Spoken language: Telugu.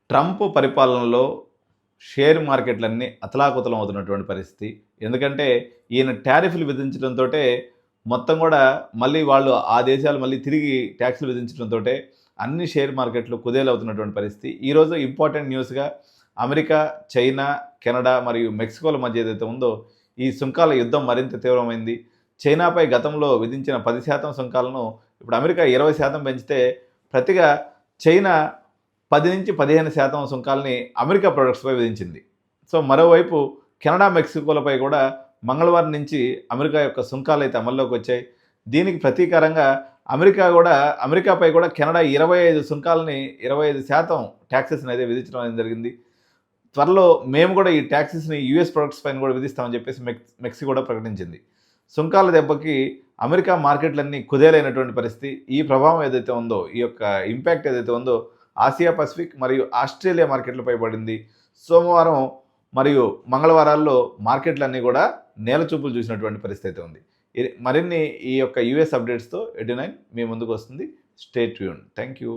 ట్రంప్ పరిపాలనలో షేర్ మార్కెట్లన్నీ అతలాకుతలం అవుతున్నటువంటి పరిస్థితి. ఎందుకంటే ఈయన టారిఫ్‌లు విధించడంతోటే మొత్తం గూడా మళ్ళీ వాళ్ళు ఆ దేశాలు మళ్ళీ తిరిగి టాక్స్‌లు విధించడంతోటే అన్ని షేర్ మార్కెట్లు కుదేలవుతున్నటువంటి పరిస్థితి. ఈరోజు ఇంపార్టెంట్ న్యూస్‌గా అమెరికా, చైనా, కెనడా మరియు మెక్సికోల మధ్య ఏదైతే ఉందో ఈ సుంకాల యుద్ధం మరింత తీవ్రమైంది. చైనాపై గతంలో విధించిన 10% సుంకాలను ఇప్పుడు అమెరికా 20% పెంచితే ప్రతిగా చైనా 10-15% సుంకాల్ని అమెరికా ప్రొడక్ట్స్‌పై విధించింది. సో, మరోవైపు కెనడా, మెక్సికోలపై కూడా మంగళవారం నుంచి అమెరికా యొక్క సుంకాలైతే అమల్లోకి వచ్చాయి. దీనికి ప్రతీకారంగా అమెరికాపై కూడా కెనడా 25 సుంకాలని 25% టాక్సెస్‌ని అయితే విధించడం అనేది జరిగింది. త్వరలో మేము కూడా ఈ టాక్సెస్‌ని యూఎస్ ప్రొడక్ట్స్ పైన కూడా విధిస్తామని చెప్పేసి మెక్సికో కూడా ప్రకటించింది. సుంకాల దెబ్బకి అమెరికా మార్కెట్లన్నీ కుదేలైనటువంటి పరిస్థితి. ఈ ప్రభావం ఏదైతే ఉందో, ఈ యొక్క ఇంపాక్ట్ ఏదైతే ఉందో ఆసియా పసిఫిక్ మరియు ఆస్ట్రేలియా మార్కెట్లపై పడింది. సోమవారం మరియు మంగళవారాల్లో మార్కెట్లన్నీ కూడా నేలచూపులు చూసినటువంటి పరిస్థితి అయితే ఉంది. మరిన్ని ఈ యొక్క యూఎస్ అప్డేట్స్‌తో ఎడ్యునైన్ మీ ముందుకు వస్తుంది. Stay tuned. Thank you.